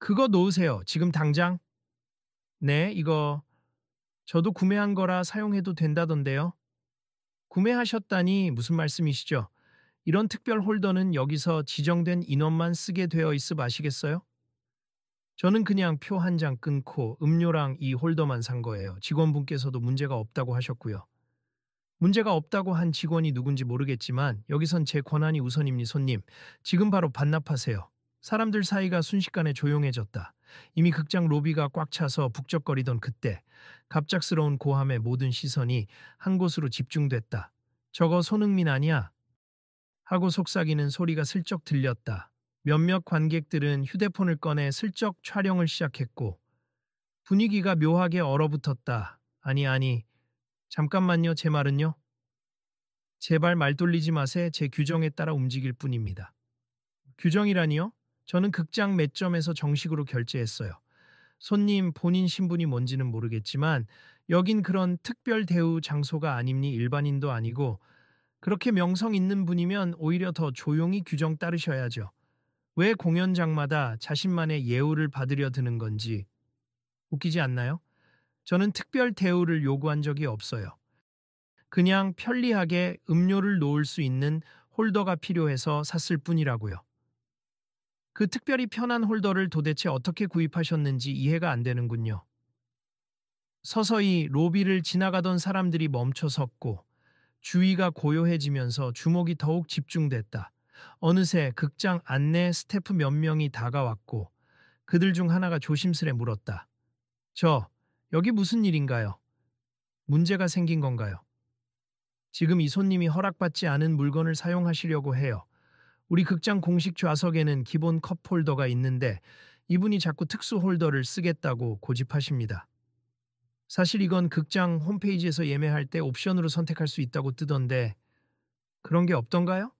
그거 놓으세요. 지금 당장. 네, 이거 저도 구매한 거라 사용해도 된다던데요. 구매하셨다니 무슨 말씀이시죠? 이런 특별 홀더는 여기서 지정된 인원만 쓰게 되어 있음 아시겠어요? 저는 그냥 표 한 장 끊고 음료랑 이 홀더만 산 거예요. 직원분께서도 문제가 없다고 하셨고요. 문제가 없다고 한 직원이 누군지 모르겠지만 여기선 제 권한이 우선입니 손님. 지금 바로 반납하세요. 사람들 사이가 순식간에 조용해졌다. 이미 극장 로비가 꽉 차서 북적거리던 그때 갑작스러운 고함에 모든 시선이 한 곳으로 집중됐다. 저거 손흥민 아니야? 하고 속삭이는 소리가 슬쩍 들렸다. 몇몇 관객들은 휴대폰을 꺼내 슬쩍 촬영을 시작했고 분위기가 묘하게 얼어붙었다. 아니, 잠깐만요. 제 말은요? 제발 말 돌리지 마세. 제 규정에 따라 움직일 뿐입니다. 규정이라니요? 저는 극장 매점에서 정식으로 결제했어요. 손님 본인 신분이 뭔지는 모르겠지만 여긴 그런 특별 대우 장소가 아님니 일반인도 아니고 그렇게 명성 있는 분이면 오히려 더 조용히 규정 따르셔야죠. 왜 공연장마다 자신만의 예우를 받으려 드는 건지 웃기지 않나요? 저는 특별 대우를 요구한 적이 없어요. 그냥 편리하게 음료를 놓을 수 있는 홀더가 필요해서 샀을 뿐이라고요. 그 특별히 편한 홀더를 도대체 어떻게 구입하셨는지 이해가 안 되는군요. 서서히 로비를 지나가던 사람들이 멈춰 섰고 주위가 고요해지면서 주목이 더욱 집중됐다. 어느새 극장 안내 스태프 몇 명이 다가왔고 그들 중 하나가 조심스레 물었다. 여기 무슨 일인가요? 문제가 생긴 건가요? 지금 이 손님이 허락받지 않은 물건을 사용하시려고 해요. 우리 극장 공식 좌석에는 기본 컵 홀더가 있는데 이분이 자꾸 특수 홀더를 쓰겠다고 고집하십니다. 사실 이건 극장 홈페이지에서 예매할 때 옵션으로 선택할 수 있다고 뜨던데 그런 게 없던가요?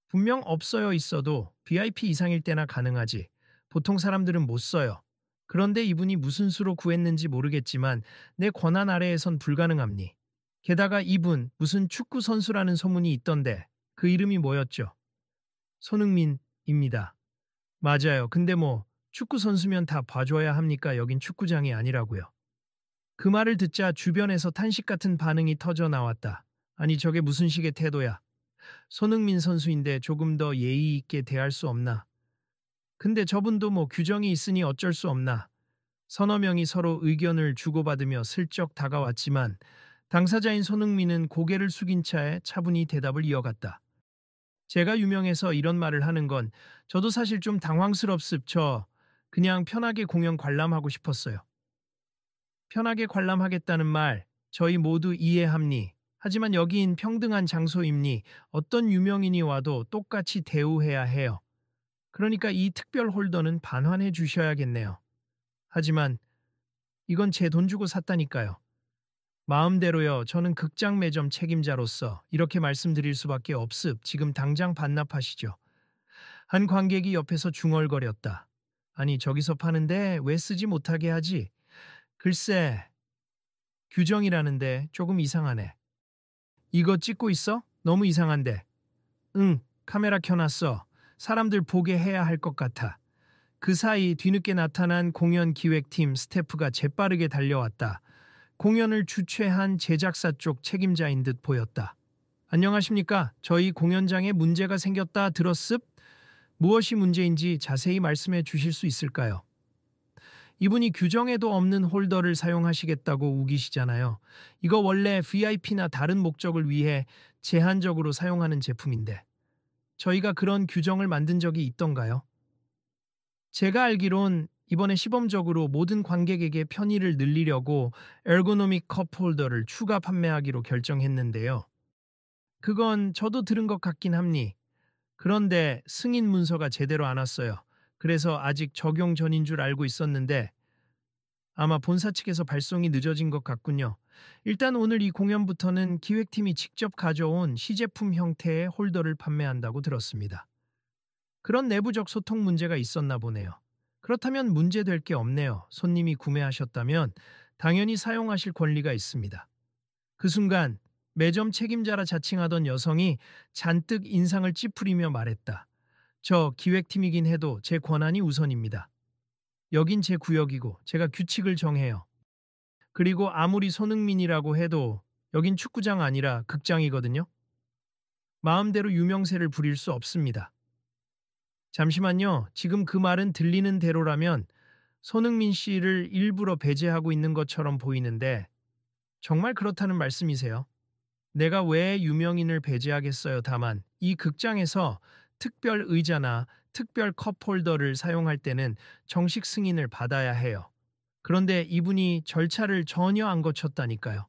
분명 없어요 있어도 VIP 이상일 때나 가능하지. 보통 사람들은 못 써요. 그런데 이분이 무슨 수로 구했는지 모르겠지만 내 권한 아래에선 불가능합니. 게다가 이분 무슨 축구 선수라는 소문이 있던데 그 이름이 뭐였죠? 손흥민입니다. 맞아요. 근데 뭐 축구 선수면 다 봐줘야 합니까? 여긴 축구장이 아니라고요. 그 말을 듣자 주변에서 탄식 같은 반응이 터져 나왔다. 아니 저게 무슨 식의 태도야. 손흥민 선수인데 조금 더 예의 있게 대할 수 없나? 근데 저분도 뭐 규정이 있으니 어쩔 수 없나? 서너 명이 서로 의견을 주고받으며 슬쩍 다가왔지만 당사자인 손흥민은 고개를 숙인 채 차분히 대답을 이어갔다. 제가 유명해서 이런 말을 하는 건 저도 사실 좀 당황스럽습. 저 그냥 편하게 공연 관람하고 싶었어요. 편하게 관람하겠다는 말 저희 모두 이해합니. 하지만 여긴 평등한 장소입니. 어떤 유명인이 와도 똑같이 대우해야 해요. 그러니까 이 특별 홀더는 반환해 주셔야겠네요. 하지만 이건 제 돈 주고 샀다니까요. 마음대로요. 저는 극장 매점 책임자로서 이렇게 말씀드릴 수밖에 없습. 지금 당장 반납하시죠. 한 관객이 옆에서 중얼거렸다. 아니 저기서 파는데 왜 쓰지 못하게 하지? 글쎄 규정이라는데 조금 이상하네. 이거 찍고 있어? 너무 이상한데. 응, 카메라 켜놨어. 사람들 보게 해야 할 것 같아. 그 사이 뒤늦게 나타난 공연 기획팀 스태프가 재빠르게 달려왔다. 공연을 주최한 제작사 쪽 책임자인 듯 보였다. 안녕하십니까? 저희 공연장에 문제가 생겼다 들었습? 무엇이 문제인지 자세히 말씀해 주실 수 있을까요? 이분이 규정에도 없는 홀더를 사용하시겠다고 우기시잖아요. 이거 원래 VIP나 다른 목적을 위해 제한적으로 사용하는 제품인데 저희가 그런 규정을 만든 적이 있던가요? 제가 알기론 이번에 시범적으로 모든 관객에게 편의를 늘리려고 에르고노믹 컵 홀더를 추가 판매하기로 결정했는데요. 그건 저도 들은 것 같긴 합니. 그런데 승인 문서가 제대로 안 왔어요. 그래서 아직 적용 전인 줄 알고 있었는데 아마 본사 측에서 발송이 늦어진 것 같군요. 일단 오늘 이 공연부터는 기획팀이 직접 가져온 시제품 형태의 홀더를 판매한다고 들었습니다. 그런 내부적 소통 문제가 있었나 보네요. 그렇다면 문제될 게 없네요. 손님이 구매하셨다면 당연히 사용하실 권리가 있습니다. 그 순간 매점 책임자라 자칭하던 여성이 잔뜩 인상을 찌푸리며 말했다. 저 기획팀이긴 해도 제 권한이 우선입니다. 여긴 제 구역이고 제가 규칙을 정해요. 그리고 아무리 손흥민이라고 해도 여긴 축구장 아니라 극장이거든요. 마음대로 유명세를 부릴 수 없습니다. 잠시만요. 지금 그 말은 들리는 대로라면 손흥민 씨를 일부러 배제하고 있는 것처럼 보이는데 정말 그렇다는 말씀이세요? 내가 왜 유명인을 배제하겠어요? 다만 이 극장에서 특별 의자나 특별 컵홀더를 사용할 때는 정식 승인을 받아야 해요. 그런데 이분이 절차를 전혀 안 거쳤다니까요.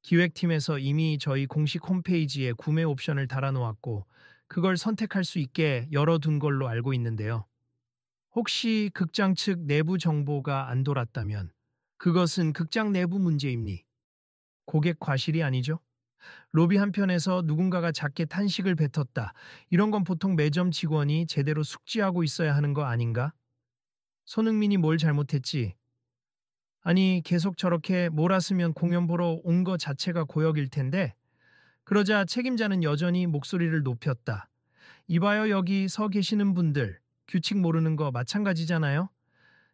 기획팀에서 이미 저희 공식 홈페이지에 구매 옵션을 달아놓았고 그걸 선택할 수 있게 열어둔 걸로 알고 있는데요. 혹시 극장 측 내부 정보가 안 돌았다면 그것은 극장 내부 문제입니. 고객 과실이 아니죠? 로비 한편에서 누군가가 작게 탄식을 뱉었다. 이런 건 보통 매점 직원이 제대로 숙지하고 있어야 하는 거 아닌가? 손흥민이 뭘 잘못했지? 아니, 계속 저렇게 몰았으면 공연 보러 온 거 자체가 고역일 텐데. 그러자 책임자는 여전히 목소리를 높였다. 이봐요, 여기 서 계시는 분들. 규칙 모르는 거 마찬가지잖아요?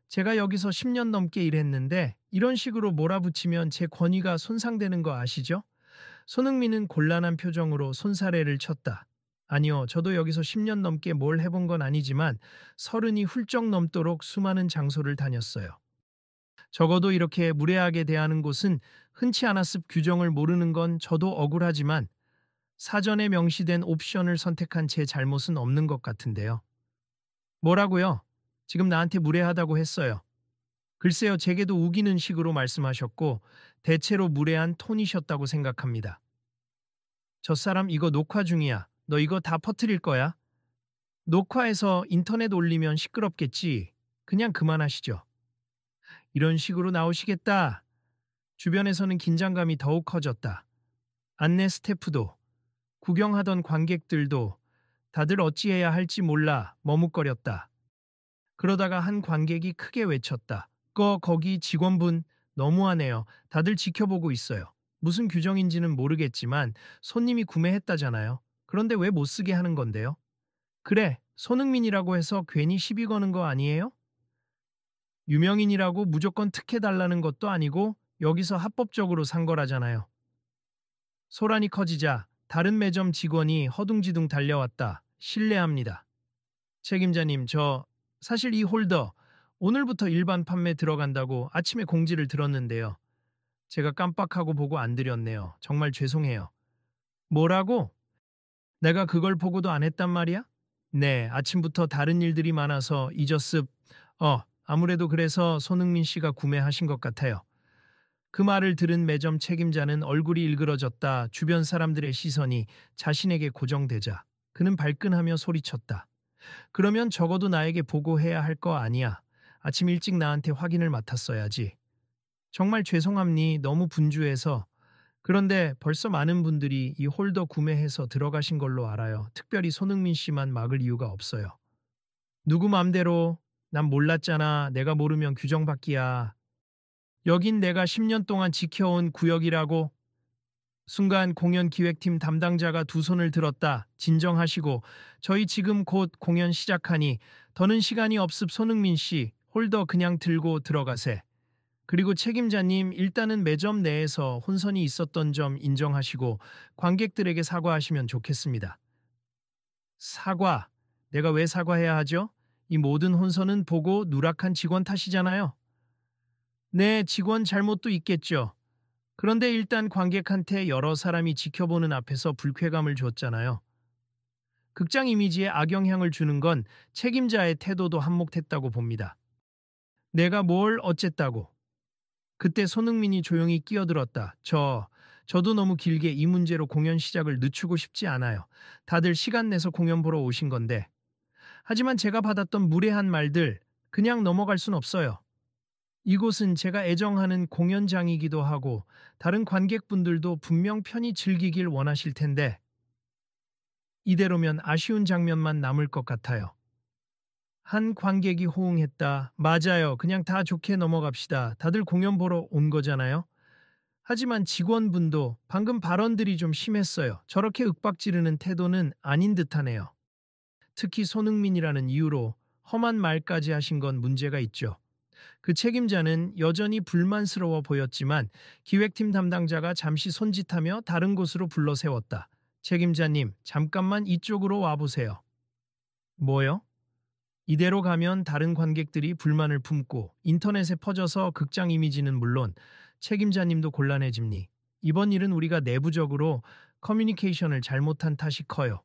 제가 여기서 10년 넘게 일했는데 이런 식으로 몰아붙이면 제 권위가 손상되는 거 아시죠? 손흥민은 곤란한 표정으로 손사래를 쳤다. 아니요, 저도 여기서 10년 넘게 뭘 해본 건 아니지만 30이 훌쩍 넘도록 수많은 장소를 다녔어요. 적어도 이렇게 무례하게 대하는 곳은 흔치 않았습. 규정을 모르는 건 저도 억울하지만 사전에 명시된 옵션을 선택한 제 잘못은 없는 것 같은데요. 뭐라고요? 지금 나한테 무례하다고 했어요. 글쎄요, 제게도 우기는 식으로 말씀하셨고 대체로 무례한 톤이셨다고 생각합니다. 저 사람 이거 녹화 중이야. 너 이거 다 퍼뜨릴 거야? 녹화해서 인터넷 올리면 시끄럽겠지. 그냥 그만하시죠. 이런 식으로 나오시겠다. 주변에서는 긴장감이 더욱 커졌다. 안내 스태프도, 구경하던 관객들도 다들 어찌해야 할지 몰라 머뭇거렸다. 그러다가 한 관객이 크게 외쳤다. 거기 직원분 너무하네요. 다들 지켜보고 있어요. 무슨 규정인지는 모르겠지만 손님이 구매했다잖아요. 그런데 왜 못 쓰게 하는 건데요? 그래, 손흥민이라고 해서 괜히 시비 거는 거 아니에요? 유명인이라고 무조건 특혜달라는 것도 아니고 여기서 합법적으로 산 거라잖아요. 소란이 커지자 다른 매점 직원이 허둥지둥 달려왔다. 실례합니다. 책임자님, 사실 이 홀더 오늘부터 일반 판매 들어간다고 아침에 공지를 들었는데요. 제가 깜빡하고 보고 안 드렸네요. 정말 죄송해요. 뭐라고? 내가 그걸 보고도 안 했단 말이야? 네, 아침부터 다른 일들이 많아서 잊었습. 아무래도 그래서 손흥민 씨가 구매하신 것 같아요. 그 말을 들은 매점 책임자는 얼굴이 일그러졌다. 주변 사람들의 시선이 자신에게 고정되자 그는 발끈하며 소리쳤다. 그러면 적어도 나에게 보고해야 할 거 아니야. 아침 일찍 나한테 확인을 맡았어야지. 정말 죄송합니. 너무 분주해서. 그런데 벌써 많은 분들이 이 홀더 구매해서 들어가신 걸로 알아요. 특별히 손흥민 씨만 막을 이유가 없어요. 누구 맘대로. 난 몰랐잖아. 내가 모르면 규정 밖이야. 여긴 내가 10년 동안 지켜온 구역이라고. 순간 공연 기획팀 담당자가 두 손을 들었다. 진정하시고 저희 지금 곧 공연 시작하니 더는 시간이 없습. 손흥민 씨 홀더 그냥 들고 들어가세. 그리고 책임자님 일단은 매점 내에서 혼선이 있었던 점 인정하시고 관객들에게 사과하시면 좋겠습니다. 사과? 내가 왜 사과해야 하죠? 이 모든 혼선은 보고 누락한 직원 탓이잖아요. 네, 직원 잘못도 있겠죠. 그런데 일단 관객한테 여러 사람이 지켜보는 앞에서 불쾌감을 줬잖아요. 극장 이미지에 악영향을 주는 건 책임자의 태도도 한몫했다고 봅니다. 내가 뭘 어쨌다고. 그때 손흥민이 조용히 끼어들었다. 저도 너무 길게 이 문제로 공연 시작을 늦추고 싶지 않아요. 다들 시간 내서 공연 보러 오신 건데. 하지만 제가 받았던 무례한 말들 그냥 넘어갈 순 없어요. 이곳은 제가 애정하는 공연장이기도 하고 다른 관객분들도 분명 편히 즐기길 원하실 텐데 이대로면 아쉬운 장면만 남을 것 같아요. 한 관객이 호응했다. 맞아요. 그냥 다 좋게 넘어갑시다. 다들 공연 보러 온 거잖아요. 하지만 직원분도 방금 발언들이 좀 심했어요. 저렇게 윽박 지르는 태도는 아닌 듯하네요. 특히 손흥민이라는 이유로 험한 말까지 하신 건 문제가 있죠. 그 책임자는 여전히 불만스러워 보였지만 기획팀 담당자가 잠시 손짓하며 다른 곳으로 불러 세웠다. 책임자님, 잠깐만 이쪽으로 와보세요. 뭐요? 이대로 가면 다른 관객들이 불만을 품고 인터넷에 퍼져서 극장 이미지는 물론 책임자님도 곤란해집니. 이번 일은 우리가 내부적으로 커뮤니케이션을 잘못한 탓이 커요.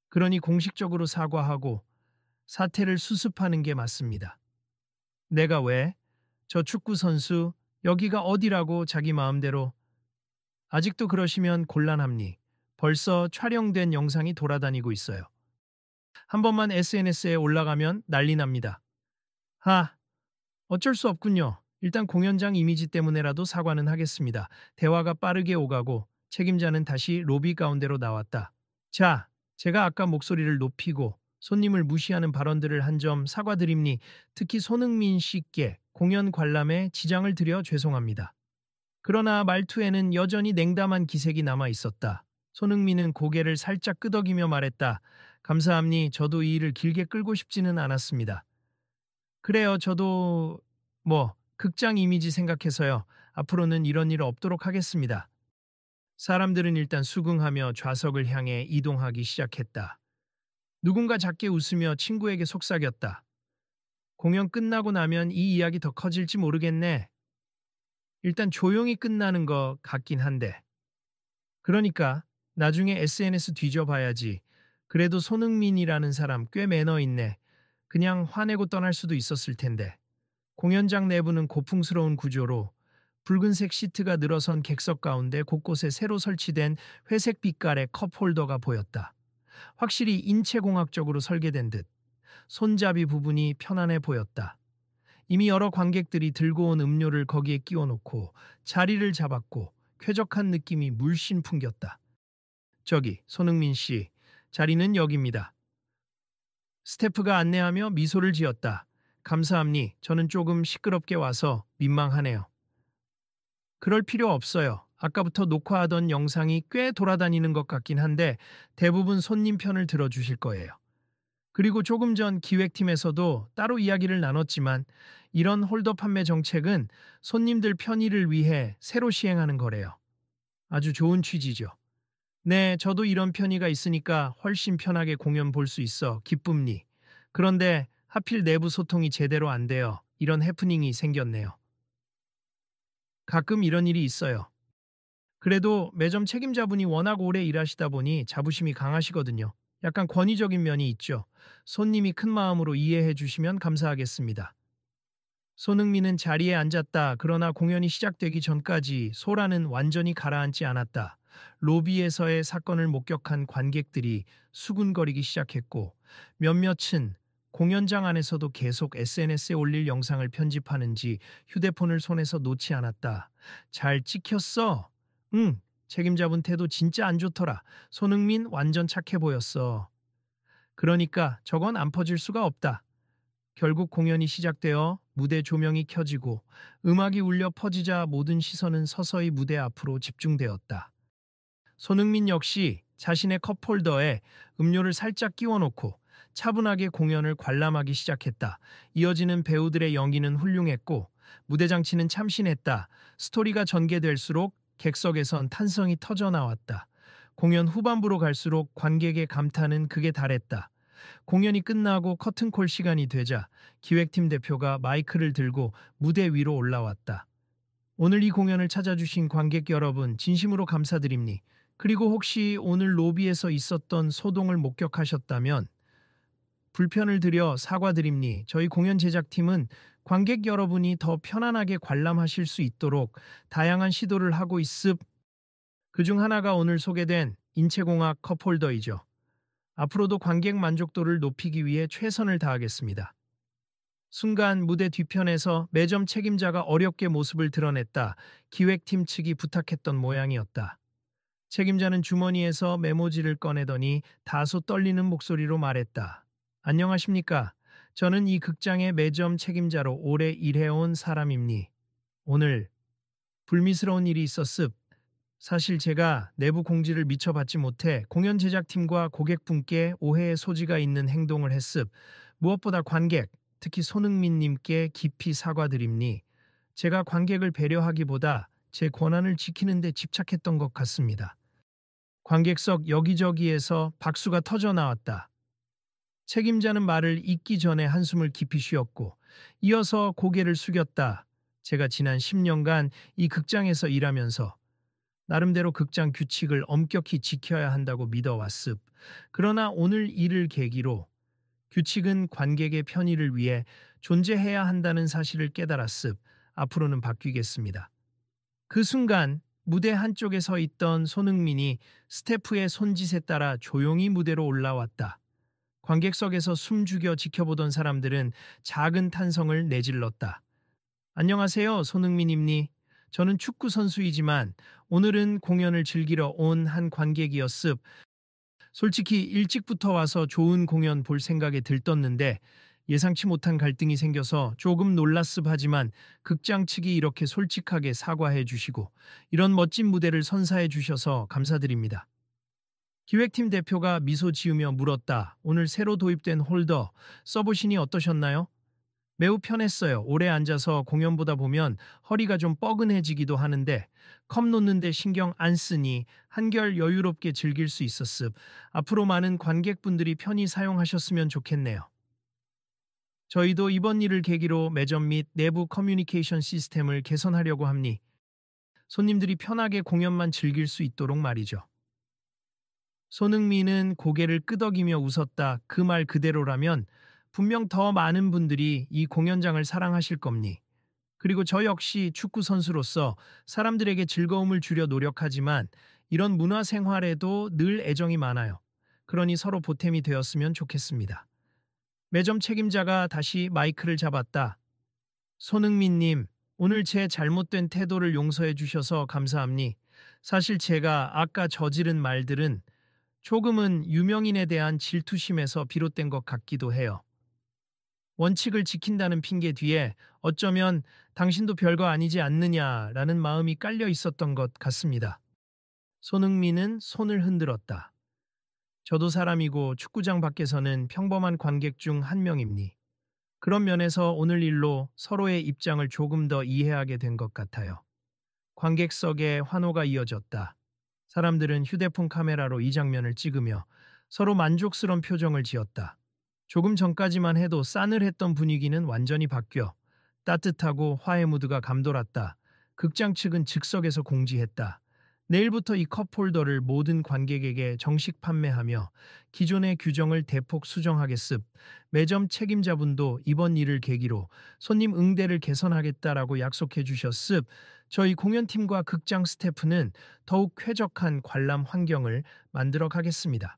그러니 공식적으로 사과하고 사태를 수습하는 게 맞습니다. 내가 왜? 저 축구 선수 여기가 어디라고 자기 마음대로. 아직도 그러시면 곤란합니. 벌써 촬영된 영상이 돌아다니고 있어요. 한 번만 SNS에 올라가면 난리 납니다. 어쩔 수 없군요. 일단 공연장 이미지 때문에라도 사과는 하겠습니다. 대화가 빠르게 오가고 책임자는 다시 로비 가운데로 나왔다. 자, 제가 아까 목소리를 높이고 손님을 무시하는 발언들을 한 점 사과드립니. 특히 손흥민 씨께 공연 관람에 지장을 드려 죄송합니다. 그러나 말투에는 여전히 냉담한 기색이 남아 있었다. 손흥민은 고개를 살짝 끄덕이며 말했다. 감사합니. 저도 이 일을 길게 끌고 싶지는 않았습니다. 그래요. 저도 극장 이미지 생각해서요. 앞으로는 이런 일 없도록 하겠습니다. 사람들은 일단 수긍하며 좌석을 향해 이동하기 시작했다. 누군가 작게 웃으며 친구에게 속삭였다. 공연 끝나고 나면 이 이야기 더 커질지 모르겠네. 일단 조용히 끝나는 것 같긴 한데. 그러니까 나중에 SNS 뒤져봐야지. 그래도 손흥민이라는 사람 꽤 매너 있네. 그냥 화내고 떠날 수도 있었을 텐데. 공연장 내부는 고풍스러운 구조로 붉은색 시트가 늘어선 객석 가운데 곳곳에 새로 설치된 회색 빛깔의 컵홀더가 보였다. 확실히 인체공학적으로 설계된 듯 손잡이 부분이 편안해 보였다. 이미 여러 관객들이 들고 온 음료를 거기에 끼워놓고 자리를 잡았고 쾌적한 느낌이 물씬 풍겼다. 저기, 손흥민 씨, 자리는 여기입니다. 스태프가 안내하며 미소를 지었다. 감사합니. 저는 조금 시끄럽게 와서 민망하네요. 그럴 필요 없어요. 아까부터 녹화하던 영상이 꽤 돌아다니는 것 같긴 한데 대부분 손님 편을 들어주실 거예요. 그리고 조금 전 기획팀에서도 따로 이야기를 나눴지만 이런 홀더 판매 정책은 손님들 편의를 위해 새로 시행하는 거래요. 아주 좋은 취지죠. 네, 저도 이런 편의가 있으니까 훨씬 편하게 공연 볼 수 있어 기쁨니. 그런데 하필 내부 소통이 제대로 안 돼요. 이런 해프닝이 생겼네요. 가끔 이런 일이 있어요. 그래도 매점 책임자분이 워낙 오래 일하시다 보니 자부심이 강하시거든요. 약간 권위적인 면이 있죠. 손님이 큰 마음으로 이해해 주시면 감사하겠습니다. 손흥민은 자리에 앉았다. 그러나 공연이 시작되기 전까지 소라는 완전히 가라앉지 않았다. 로비에서의 사건을 목격한 관객들이 수군거리기 시작했고 몇몇은 공연장 안에서도 계속 SNS에 올릴 영상을 편집하는지 휴대폰을 손에서 놓지 않았다. 잘 찍혔어? 응, 책임자분 태도 진짜 안 좋더라. 손흥민 완전 착해 보였어. 그러니까 저건 안 퍼질 수가 없다. 결국 공연이 시작되어 무대 조명이 켜지고 음악이 울려 퍼지자 모든 시선은 서서히 무대 앞으로 집중되었다. 손흥민 역시 자신의 컵홀더에 음료를 살짝 끼워놓고 차분하게 공연을 관람하기 시작했다. 이어지는 배우들의 연기는 훌륭했고 무대 장치는 참신했다. 스토리가 전개될수록 객석에선 탄성이 터져 나왔다. 공연 후반부로 갈수록 관객의 감탄은 극에 달했다. 공연이 끝나고 커튼콜 시간이 되자 기획팀 대표가 마이크를 들고 무대 위로 올라왔다. 오늘 이 공연을 찾아주신 관객 여러분 진심으로 감사드립니. 그리고 혹시 오늘 로비에서 있었던 소동을 목격하셨다면 불편을 드려 사과드립니. 저희 공연 제작팀은 관객 여러분이 더 편안하게 관람하실 수 있도록 다양한 시도를 하고 있습. 그중 하나가 오늘 소개된 인체공학 컵홀더이죠. 앞으로도 관객 만족도를 높이기 위해 최선을 다하겠습니다. 순간 무대 뒤편에서 매점 책임자가 어렵게 모습을 드러냈다. 기획팀 측이 부탁했던 모양이었다. 책임자는 주머니에서 메모지를 꺼내더니 다소 떨리는 목소리로 말했다. 안녕하십니까. 저는 이 극장의 매점 책임자로 오래 일해온 사람입니. 오늘 불미스러운 일이 있었습. 사실 제가 내부 공지를 미처 받지 못해 공연 제작팀과 고객분께 오해의 소지가 있는 행동을 했습. 무엇보다 관객, 특히 손흥민 님께 깊이 사과드립니. 제가 관객을 배려하기보다 제 권한을 지키는 데 집착했던 것 같습니다. 관객석 여기저기에서 박수가 터져 나왔다. 책임자는 말을 잇기 전에 한숨을 깊이 쉬었고 이어서 고개를 숙였다. 제가 지난 10년간 이 극장에서 일하면서 나름대로 극장 규칙을 엄격히 지켜야 한다고 믿어왔습. 그러나 오늘 이를 계기로 규칙은 관객의 편의를 위해 존재해야 한다는 사실을 깨달았습. 앞으로는 바뀌겠습니다. 그 순간 무대 한쪽에 서 있던 손흥민이 스태프의 손짓에 따라 조용히 무대로 올라왔다. 관객석에서 숨죽여 지켜보던 사람들은 작은 탄성을 내질렀다. 안녕하세요, 손흥민입니. 저는 축구 선수이지만 오늘은 공연을 즐기러 온 한 관객이었습. 솔직히 일찍부터 와서 좋은 공연 볼 생각에 들떴는데 예상치 못한 갈등이 생겨서 조금 놀랐습. 하지만 극장 측이 이렇게 솔직하게 사과해 주시고 이런 멋진 무대를 선사해 주셔서 감사드립니다. 기획팀 대표가 미소 지으며 물었다. 오늘 새로 도입된 홀더 써보시니 어떠셨나요? 매우 편했어요. 오래 앉아서 공연 보다 보면 허리가 좀 뻐근해지기도 하는데 컵 놓는데 신경 안 쓰니 한결 여유롭게 즐길 수 있었습. 앞으로 많은 관객분들이 편히 사용하셨으면 좋겠네요. 저희도 이번 일을 계기로 매점 및 내부 커뮤니케이션 시스템을 개선하려고 합니. 손님들이 편하게 공연만 즐길 수 있도록 말이죠. 손흥민은 고개를 끄덕이며 웃었다. 그 말 그대로라면 분명 더 많은 분들이 이 공연장을 사랑하실 겁니. 그리고 저 역시 축구 선수로서 사람들에게 즐거움을 주려 노력하지만 이런 문화 생활에도 늘 애정이 많아요. 그러니 서로 보탬이 되었으면 좋겠습니다. 매점 책임자가 다시 마이크를 잡았다. 손흥민님, 오늘 제 잘못된 태도를 용서해 주셔서 감사합니. 사실 제가 아까 저지른 말들은 조금은 유명인에 대한 질투심에서 비롯된 것 같기도 해요. 원칙을 지킨다는 핑계 뒤에 어쩌면 당신도 별거 아니지 않느냐라는 마음이 깔려 있었던 것 같습니다. 손흥민은 손을 흔들었다. 저도 사람이고 축구장 밖에서는 평범한 관객 중 한 명입니. 그런 면에서 오늘 일로 서로의 입장을 조금 더 이해하게 된 것 같아요. 관객석에 환호가 이어졌다. 사람들은 휴대폰 카메라로 이 장면을 찍으며 서로 만족스러운 표정을 지었다. 조금 전까지만 해도 싸늘했던 분위기는 완전히 바뀌어 따뜻하고 화해 무드가 감돌았다. 극장 측은 즉석에서 공지했다. 내일부터 이 컵홀더를 모든 관객에게 정식 판매하며 기존의 규정을 대폭 수정하겠습. 매점 책임자분도 이번 일을 계기로 손님 응대를 개선하겠다라고 약속해 주셨습. 저희 공연팀과 극장 스태프는 더욱 쾌적한 관람 환경을 만들어 가겠습니다.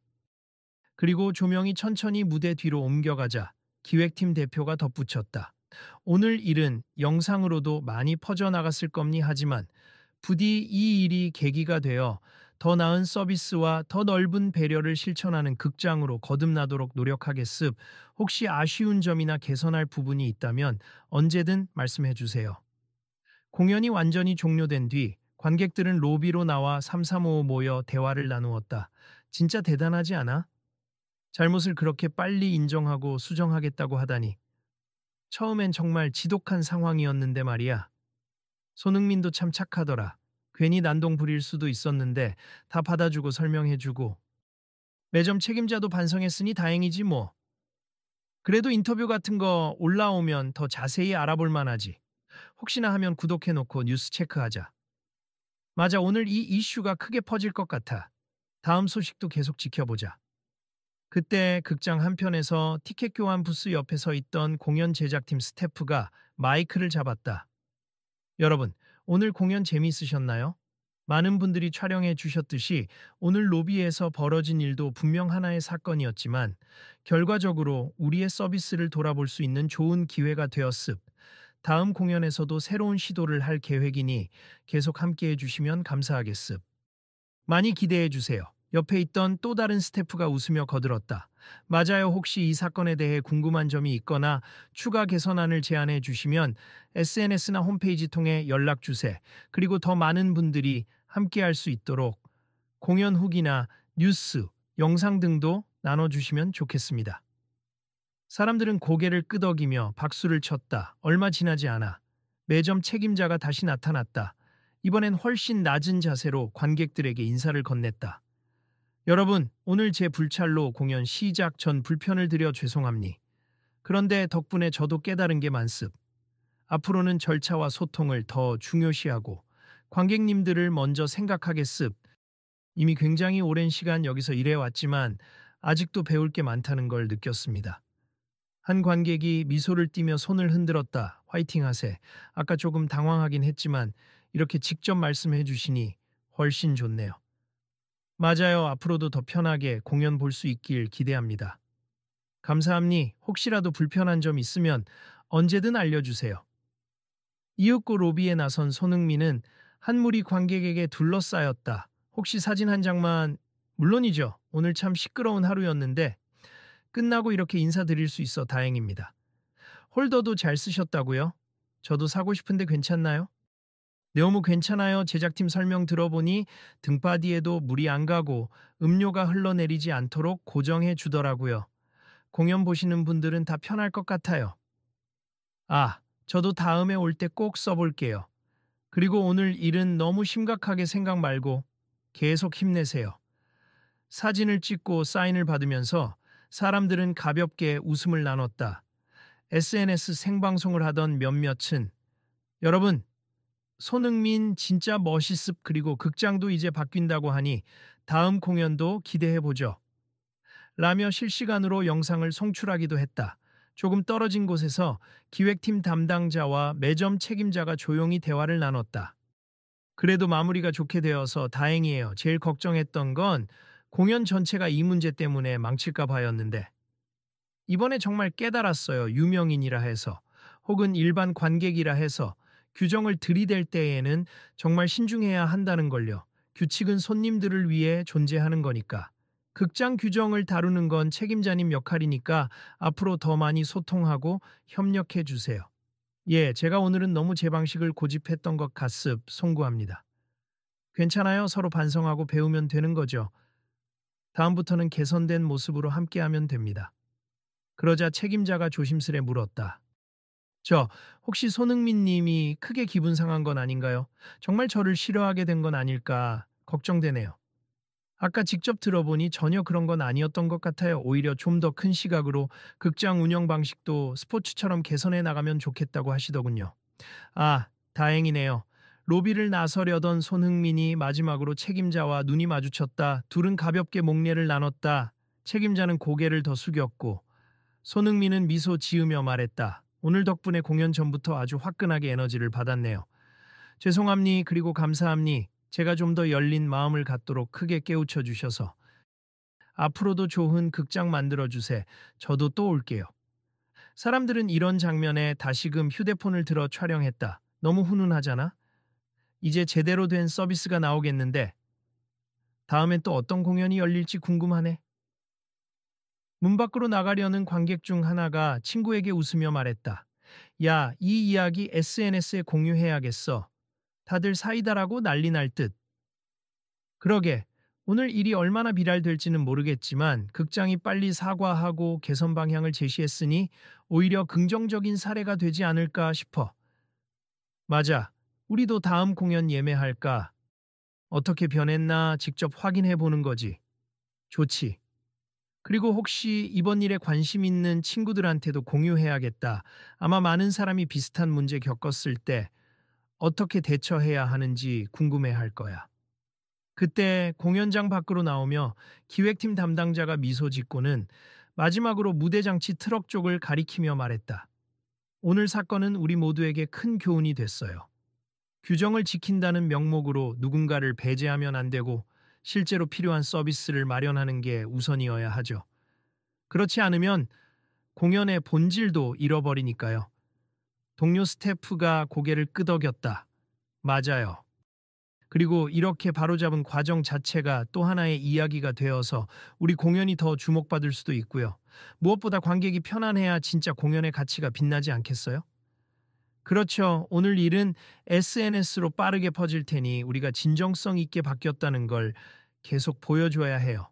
그리고 조명이 천천히 무대 뒤로 옮겨가자 기획팀 대표가 덧붙였다. 오늘 일은 영상으로도 많이 퍼져나갔을 겁니. 하지만 부디 이 일이 계기가 되어 더 나은 서비스와 더 넓은 배려를 실천하는 극장으로 거듭나도록 노력하겠습. 혹시 아쉬운 점이나 개선할 부분이 있다면 언제든 말씀해 주세요. 공연이 완전히 종료된 뒤 관객들은 로비로 나와 삼삼오오 모여 대화를 나누었다. 진짜 대단하지 않아? 잘못을 그렇게 빨리 인정하고 수정하겠다고 하다니. 처음엔 정말 지독한 상황이었는데 말이야. 손흥민도 참 착하더라. 괜히 난동 부릴 수도 있었는데 다 받아주고 설명해주고. 매점 책임자도 반성했으니 다행이지 뭐. 그래도 인터뷰 같은 거 올라오면 더 자세히 알아볼 만하지. 혹시나 하면 구독해놓고 뉴스 체크하자. 맞아, 오늘 이 이슈가 크게 퍼질 것 같아. 다음 소식도 계속 지켜보자. 그때 극장 한편에서 티켓 교환 부스 옆에 서 있던 공연 제작팀 스태프가 마이크를 잡았다. 여러분, 오늘 공연 재미있으셨나요? 많은 분들이 촬영해 주셨듯이 오늘 로비에서 벌어진 일도 분명 하나의 사건이었지만 결과적으로 우리의 서비스를 돌아볼 수 있는 좋은 기회가 되었습. 다음 공연에서도 새로운 시도를 할 계획이니 계속 함께해 주시면 감사하겠습. 많이 기대해 주세요. 옆에 있던 또 다른 스태프가 웃으며 거들었다. 맞아요. 혹시 이 사건에 대해 궁금한 점이 있거나 추가 개선안을 제안해 주시면 SNS나 홈페이지 통해 연락 주세요. 그리고 더 많은 분들이 함께할 수 있도록 공연 후기나 뉴스, 영상 등도 나눠주시면 좋겠습니다. 사람들은 고개를 끄덕이며 박수를 쳤다. 얼마 지나지 않아 매점 책임자가 다시 나타났다. 이번엔 훨씬 낮은 자세로 관객들에게 인사를 건넸다. 여러분, 오늘 제 불찰로 공연 시작 전 불편을 드려 죄송합니. 그런데 덕분에 저도 깨달은 게 많습. 앞으로는 절차와 소통을 더 중요시하고 관객님들을 먼저 생각하겠습. 이미 굉장히 오랜 시간 여기서 일해왔지만 아직도 배울 게 많다는 걸 느꼈습니다. 한 관객이 미소를 띠며 손을 흔들었다. 화이팅 하세. 아까 조금 당황하긴 했지만 이렇게 직접 말씀해 주시니 훨씬 좋네요. 맞아요. 앞으로도 더 편하게 공연 볼 수 있길 기대합니다. 감사합니. 혹시라도 불편한 점 있으면 언제든 알려주세요. 이윽고 로비에 나선 손흥민은 한 무리 관객에게 둘러싸였다. 혹시 사진 한 장만, 물론이죠. 오늘 참 시끄러운 하루였는데 끝나고 이렇게 인사드릴 수 있어 다행입니다. 홀더도 잘 쓰셨다고요? 저도 사고 싶은데 괜찮나요? 너무 괜찮아요. 제작팀 설명 들어보니 등바디에도 물이 안 가고 음료가 흘러내리지 않도록 고정해 주더라고요. 공연 보시는 분들은 다 편할 것 같아요. 아, 저도 다음에 올 때 꼭 써볼게요. 그리고 오늘 일은 너무 심각하게 생각 말고 계속 힘내세요. 사진을 찍고 사인을 받으면서 사람들은 가볍게 웃음을 나눴다. SNS 생방송을 하던 몇몇은 여러분, 손흥민 진짜 멋있습. 그리고 극장도 이제 바뀐다고 하니 다음 공연도 기대해보죠. 라며 실시간으로 영상을 송출하기도 했다. 조금 떨어진 곳에서 기획팀 담당자와 매점 책임자가 조용히 대화를 나눴다. 그래도 마무리가 좋게 되어서 다행이에요. 제일 걱정했던 건 공연 전체가 이 문제 때문에 망칠까 봐였는데 이번에 정말 깨달았어요. 유명인이라 해서 혹은 일반 관객이라 해서 규정을 들이댈 때에는 정말 신중해야 한다는 걸요. 규칙은 손님들을 위해 존재하는 거니까. 극장 규정을 다루는 건 책임자님 역할이니까 앞으로 더 많이 소통하고 협력해 주세요. 예, 제가 오늘은 너무 제 방식을 고집했던 것 같습. 송구합니다. 괜찮아요. 서로 반성하고 배우면 되는 거죠. 다음부터는 개선된 모습으로 함께하면 됩니다. 그러자 책임자가 조심스레 물었다. 혹시 손흥민 님이 크게 기분 상한 건 아닌가요? 정말 저를 싫어하게 된 건 아닐까 걱정되네요. 아까 직접 들어보니 전혀 그런 건 아니었던 것 같아요. 오히려 좀 더 큰 시각으로 극장 운영 방식도 스포츠처럼 개선해 나가면 좋겠다고 하시더군요. 아, 다행이네요. 로비를 나서려던 손흥민이 마지막으로 책임자와 눈이 마주쳤다. 둘은 가볍게 목례를 나눴다. 책임자는 고개를 더 숙였고 손흥민은 미소 지으며 말했다. 오늘 덕분에 공연 전부터 아주 화끈하게 에너지를 받았네요. 죄송합니. 그리고 감사합니. 제가 좀 더 열린 마음을 갖도록 크게 깨우쳐 주셔서. 앞으로도 좋은 극장 만들어주세. 저도 또 올게요. 사람들은 이런 장면에 다시금 휴대폰을 들어 촬영했다. 너무 훈훈하잖아? 이제 제대로 된 서비스가 나오겠는데 다음엔 또 어떤 공연이 열릴지 궁금하네. 문 밖으로 나가려는 관객 중 하나가 친구에게 웃으며 말했다. 야, 이 이야기 SNS에 공유해야겠어. 다들 사이다라고 난리 날 듯. 그러게, 오늘 일이 얼마나 비랄될지는 모르겠지만 극장이 빨리 사과하고 개선 방향을 제시했으니 오히려 긍정적인 사례가 되지 않을까 싶어. 맞아, 우리도 다음 공연 예매할까? 어떻게 변했나 직접 확인해 보는 거지. 좋지. 그리고 혹시 이번 일에 관심 있는 친구들한테도 공유해야겠다. 아마 많은 사람이 비슷한 문제 겪었을 때 어떻게 대처해야 하는지 궁금해 할 거야. 그때 공연장 밖으로 나오며 기획팀 담당자가 미소 짓고는 마지막으로 무대장치 트럭 쪽을 가리키며 말했다. 오늘 사건은 우리 모두에게 큰 교훈이 됐어요. 규정을 지킨다는 명목으로 누군가를 배제하면 안 되고 실제로 필요한 서비스를 마련하는 게 우선이어야 하죠. 그렇지 않으면 공연의 본질도 잃어버리니까요. 동료 스태프가 고개를 끄덕였다. 맞아요. 그리고 이렇게 바로잡은 과정 자체가 또 하나의 이야기가 되어서 우리 공연이 더 주목받을 수도 있고요. 무엇보다 관객이 편안해야 진짜 공연의 가치가 빛나지 않겠어요? 그렇죠. 오늘 일은 SNS로 빠르게 퍼질 테니 우리가 진정성 있게 바뀌었다는 걸 계속 보여줘야 해요.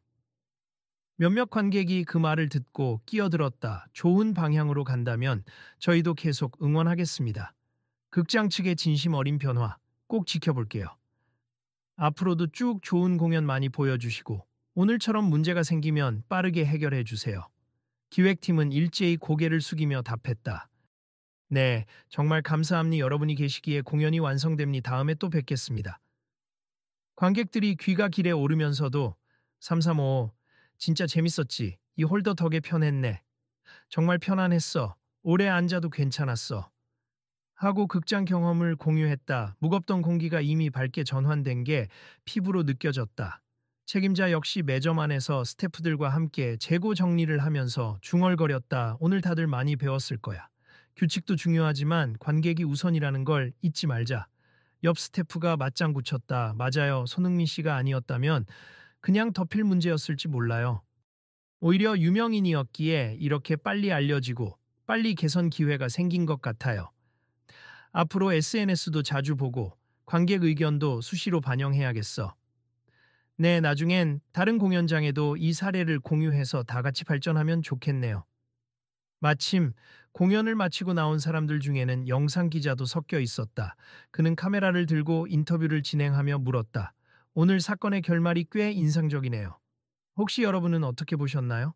몇몇 관객이 그 말을 듣고 끼어들었다. 좋은 방향으로 간다면 저희도 계속 응원하겠습니다. 극장 측의 진심 어린 변화 꼭 지켜볼게요. 앞으로도 쭉 좋은 공연 많이 보여주시고 오늘처럼 문제가 생기면 빠르게 해결해 주세요. 기획팀은 일제히 고개를 숙이며 답했다. 네, 정말 감사합니다. 여러분이 계시기에 공연이 완성됩니 다음에 또 뵙겠습니다. 관객들이 귀가 길에 오르면서도 335, 진짜 재밌었지. 이 홀더 덕에 편했네. 정말 편안했어. 오래 앉아도 괜찮았어. 하고 극장 경험을 공유했다. 무겁던 공기가 이미 밝게 전환된 게 피부로 느껴졌다. 책임자 역시 매점 안에서 스태프들과 함께 재고 정리를 하면서 중얼거렸다. 오늘 다들 많이 배웠을 거야. 규칙도 중요하지만 관객이 우선이라는 걸 잊지 말자. 옆 스태프가 맞장구 쳤다. 맞아요. 손흥민 씨가 아니었다면 그냥 덮일 문제였을지 몰라요. 오히려 유명인이었기에 이렇게 빨리 알려지고 빨리 개선 기회가 생긴 것 같아요. 앞으로 SNS도 자주 보고 관객 의견도 수시로 반영해야겠어. 네, 나중엔 다른 공연장에도 이 사례를 공유해서 다 같이 발전하면 좋겠네요. 마침 공연을 마치고 나온 사람들 중에는 영상 기자도 섞여 있었다. 그는 카메라를 들고 인터뷰를 진행하며 물었다. 오늘 사건의 결말이 꽤 인상적이네요. 혹시 여러분은 어떻게 보셨나요?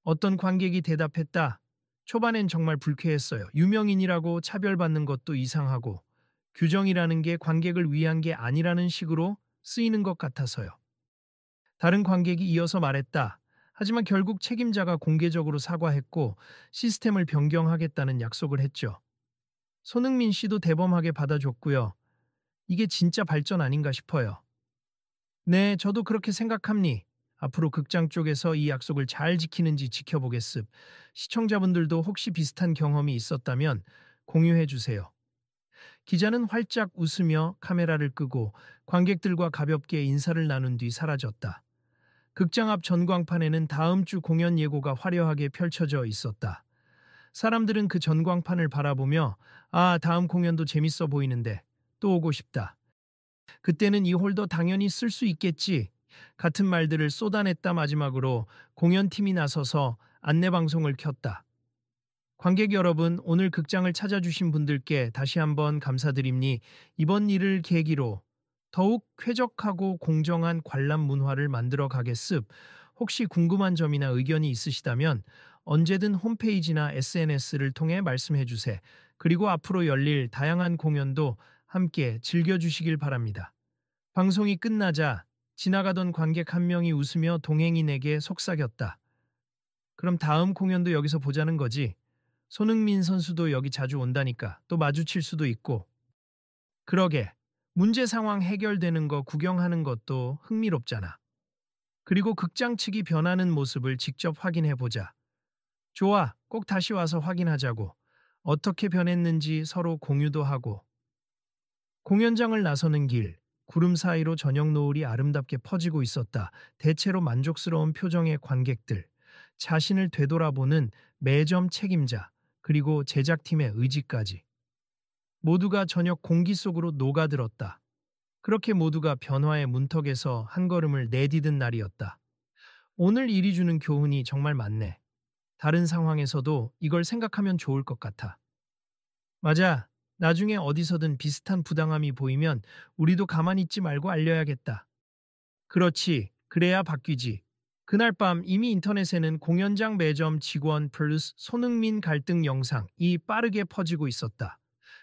어떤 관객이 대답했다. 초반엔 정말 불쾌했어요. 유명인이라고 차별받는 것도 이상하고 규정이라는 게 관객을 위한 게 아니라는 식으로 쓰이는 것 같아서요. 다른 관객이 이어서 말했다. 하지만 결국 책임자가 공개적으로 사과했고 시스템을 변경하겠다는 약속을 했죠. 손흥민 씨도 대범하게 받아줬고요. 이게 진짜 발전 아닌가 싶어요. 네, 저도 그렇게 생각합니. 앞으로 극장 쪽에서 이 약속을 잘 지키는지 지켜보겠습. 시청자분들도 혹시 비슷한 경험이 있었다면 공유해 주세요. 기자는 활짝 웃으며 카메라를 끄고 관객들과 가볍게 인사를 나눈 뒤 사라졌다. 극장 앞 전광판에는 다음 주 공연 예고가 화려하게 펼쳐져 있었다. 사람들은 그 전광판을 바라보며 아, 다음 공연도 재밌어 보이는데 또 오고 싶다. 그때는 이 홀더 당연히 쓸 수 있겠지. 같은 말들을 쏟아냈다. 마지막으로 공연팀이 나서서 안내방송을 켰다. 관객 여러분, 오늘 극장을 찾아주신 분들께 다시 한번 감사드립니. 이번 일을 계기로 더욱 쾌적하고 공정한 관람 문화를 만들어 가겠습. 혹시 궁금한 점이나 의견이 있으시다면 언제든 홈페이지나 SNS를 통해 말씀해 주세요. 그리고 앞으로 열릴 다양한 공연도 함께 즐겨주시길 바랍니다. 방송이 끝나자 지나가던 관객 한 명이 웃으며 동행인에게 속삭였다. 그럼 다음 공연도 여기서 보자는 거지. 손흥민 선수도 여기 자주 온다니까 또 마주칠 수도 있고. 그러게. 문제 상황 해결되는 거 구경하는 것도 흥미롭잖아. 그리고 극장 측이 변하는 모습을 직접 확인해 보자. 좋아. 꼭 다시 와서 확인하자고. 어떻게 변했는지 서로 공유도 하고. 공연장을 나서는 길. 구름 사이로 저녁 노을이 아름답게 퍼지고 있었다. 대체로 만족스러운 표정의 관객들. 자신을 되돌아보는 매점 책임자. 그리고 제작팀의 의지까지. 모두가 저녁 공기 속으로 녹아들었다. 그렇게 모두가 변화의 문턱에서 한 걸음을 내디딘 날이었다. 오늘 일이 주는 교훈이 정말 많네. 다른 상황에서도 이걸 생각하면 좋을 것 같아. 맞아. 나중에 어디서든 비슷한 부당함이 보이면 우리도 가만히 있지 말고 알려야겠다. 그렇지. 그래야 바뀌지. 그날 밤 이미 인터넷에는 공연장 매점 직원 플러스 손흥민 갈등 영상이 빠르게 퍼지고 있었다.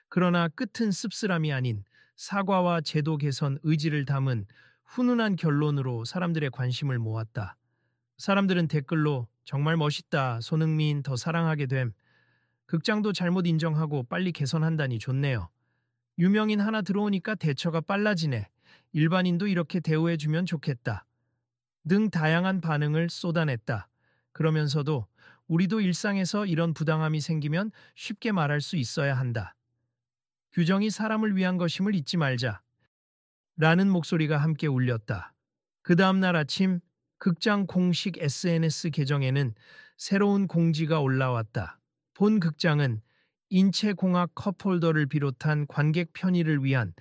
그러나 끝은 씁쓸함이 아닌 사과와 제도 개선 의지를 담은 훈훈한 결론으로 사람들의 관심을 모았다. 사람들은 댓글로 정말 멋있다. 손흥민 더 사랑하게 됨. 극장도 잘못 인정하고 빨리 개선한다니 좋네요. 유명인 하나 들어오니까 대처가 빨라지네. 일반인도 이렇게 대우해주면 좋겠다. 등 다양한 반응을 쏟아냈다. 그러면서도 우리도 일상에서 이런 부당함이 생기면 쉽게 말할 수 있어야 한다. 규정이 사람을 위한 것임을 잊지 말자. 라는 목소리가 함께 울렸다. 그 다음날 아침 극장 공식 SNS 계정에는 새로운 공지가 올라왔다. 본 극장은 인체공학 컵홀더를 비롯한 관객 편의를 위한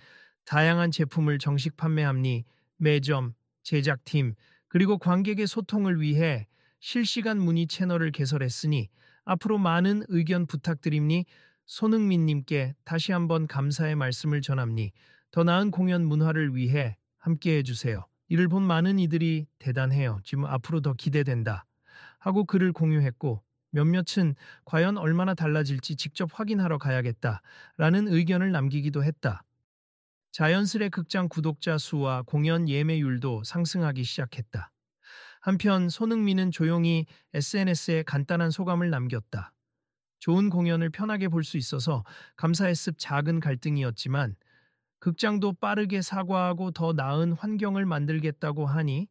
다양한 제품을 정식 판매함니 매점, 제작팀, 그리고 관객의 소통을 위해 실시간 문의 채널을 개설했으니 앞으로 많은 의견 부탁드립니. 손흥민님께 다시 한번 감사의 말씀을 전합니. 더 나은 공연 문화를 위해 함께 해주세요. 이를 본 많은 이들이 대단해요. 지금 앞으로 더 기대된다. 하고 글을 공유했고 몇몇은 과연 얼마나 달라질지 직접 확인하러 가야겠다. 라는 의견을 남기기도 했다. 자연스레 극장 구독자 수와 공연 예매율도 상승하기 시작했다. 한편 손흥민은 조용히 SNS에 간단한 소감을 남겼다. 좋은 공연을 편하게 볼 수 있어서 감사했습. 작은 갈등이었지만 극장도 빠르게 사과하고 더 나은 환경을 만들겠다고 하니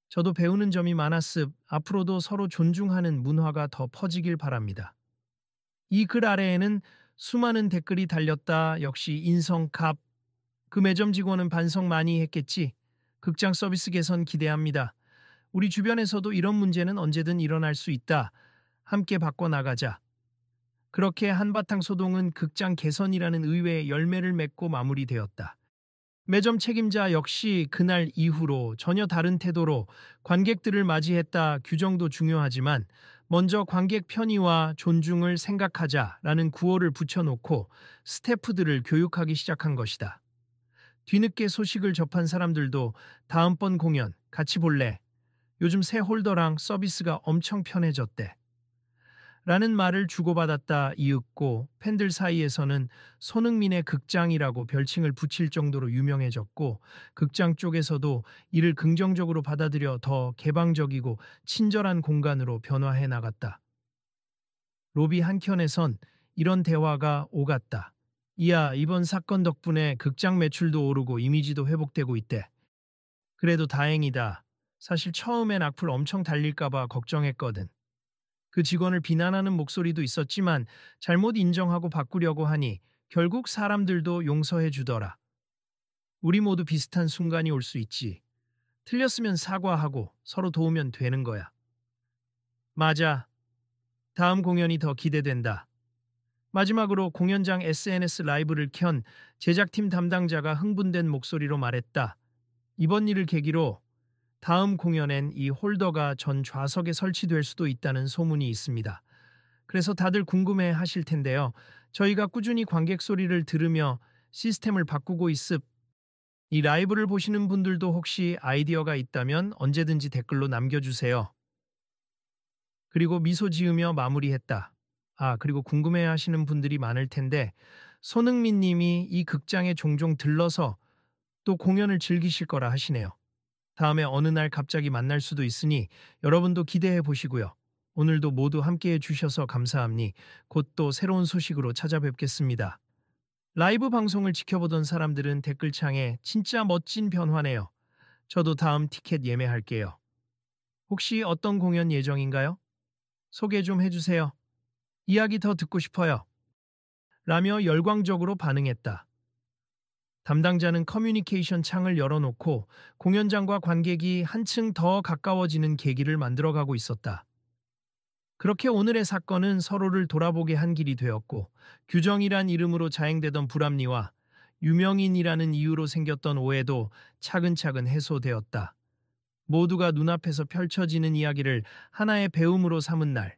저도 배우는 점이 많았습. 앞으로도 서로 존중하는 문화가 더 퍼지길 바랍니다. 이 글 아래에는 수많은 댓글이 달렸다. 역시 인성갑. 그 매점 직원은 반성 많이 했겠지. 극장 서비스 개선 기대합니다. 우리 주변에서도 이런 문제는 언제든 일어날 수 있다. 함께 바꿔나가자. 그렇게 한바탕 소동은 극장 개선이라는 의외의 열매를 맺고 마무리되었다. 매점 책임자 역시 그날 이후로 전혀 다른 태도로 관객들을 맞이했다. 규정도 중요하지만 먼저 관객 편의와 존중을 생각하자라는 구호를 붙여놓고 스태프들을 교육하기 시작한 것이다. 뒤늦게 소식을 접한 사람들도 다음번 공연 같이 볼래? 요즘 새 홀더랑 서비스가 엄청 편해졌대. 라는 말을 주고받았다. 이윽고 팬들 사이에서는 손흥민의 극장이라고 별칭을 붙일 정도로 유명해졌고 극장 쪽에서도 이를 긍정적으로 받아들여 더 개방적이고 친절한 공간으로 변화해 나갔다. 로비 한켠에선 이런 대화가 오갔다. 이야, 이번 사건 덕분에 극장 매출도 오르고 이미지도 회복되고 있대. 그래도 다행이다. 사실 처음엔 악플 엄청 달릴까봐 걱정했거든. 그 직원을 비난하는 목소리도 있었지만 잘못 인정하고 바꾸려고 하니 결국 사람들도 용서해 주더라. 우리 모두 비슷한 순간이 올 수 있지. 틀렸으면 사과하고 서로 도우면 되는 거야. 맞아. 다음 공연이 더 기대된다. 마지막으로 공연장 SNS 라이브를 켠 제작팀 담당자가 흥분된 목소리로 말했다. 이번 일을 계기로 다음 공연엔 이 홀더가 전 좌석에 설치될 수도 있다는 소문이 있습니다. 그래서 다들 궁금해 하실 텐데요. 저희가 꾸준히 관객 소리를 들으며 시스템을 바꾸고 있습. 이 라이브를 보시는 분들도 혹시 아이디어가 있다면 언제든지 댓글로 남겨주세요. 그리고 미소 지으며 마무리했다. 그리고 궁금해 하시는 분들이 많을 텐데 손흥민 님이 이 극장에 종종 들러서 또 공연을 즐기실 거라 하시네요. 다음에 어느 날 갑자기 만날 수도 있으니 여러분도 기대해 보시고요. 오늘도 모두 함께해 주셔서 감사합니. 곧 또 새로운 소식으로 찾아뵙겠습니다. 라이브 방송을 지켜보던 사람들은 댓글창에 진짜 멋진 변화네요. 저도 다음 티켓 예매할게요. 혹시 어떤 공연 예정인가요? 소개 좀 해주세요. 이야기 더 듣고 싶어요. 라며 열광적으로 반응했다. 담당자는 커뮤니케이션 창을 열어놓고 공연장과 관객이 한층 더 가까워지는 계기를 만들어가고 있었다. 그렇게 오늘의 사건은 서로를 돌아보게 한 길이 되었고 규정이란 이름으로 자행되던 불합리와 유명인이라는 이유로 생겼던 오해도 차근차근 해소되었다. 모두가 눈앞에서 펼쳐지는 이야기를 하나의 배움으로 삼은 날,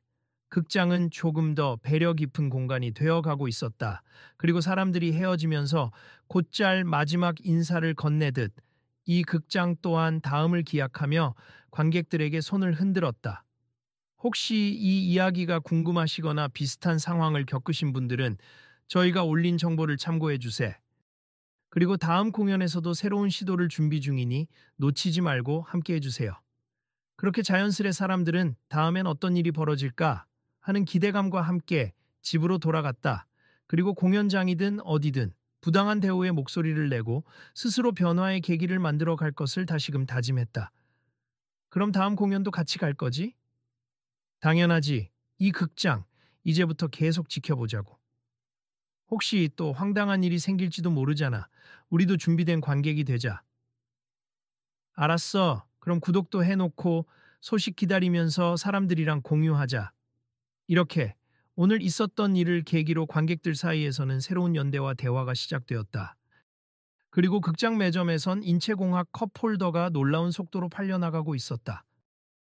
극장은 조금 더 배려 깊은 공간이 되어가고 있었다. 그리고 사람들이 헤어지면서 곧잘 마지막 인사를 건네듯 이 극장 또한 다음을 기약하며 관객들에게 손을 흔들었다. 혹시 이 이야기가 궁금하시거나 비슷한 상황을 겪으신 분들은 저희가 올린 정보를 참고해 주세요. 그리고 다음 공연에서도 새로운 시도를 준비 중이니 놓치지 말고 함께 해주세요. 그렇게 자연스레 사람들은 다음엔 어떤 일이 벌어질까 하는 기대감과 함께 집으로 돌아갔다. 그리고 공연장이든 어디든 부당한 대우의 목소리를 내고 스스로 변화의 계기를 만들어 갈 것을 다시금 다짐했다. 그럼 다음 공연도 같이 갈 거지? 당연하지. 이 극장 이제부터 계속 지켜보자고. 혹시 또 황당한 일이 생길지도 모르잖아. 우리도 준비된 관객이 되자. 알았어. 그럼 구독도 해놓고 소식 기다리면서 사람들이랑 공유하자. 이렇게 오늘 있었던 일을 계기로 관객들 사이에서는 새로운 연대와 대화가 시작되었다. 그리고 극장 매점에선 인체공학 컵홀더가 놀라운 속도로 팔려나가고 있었다.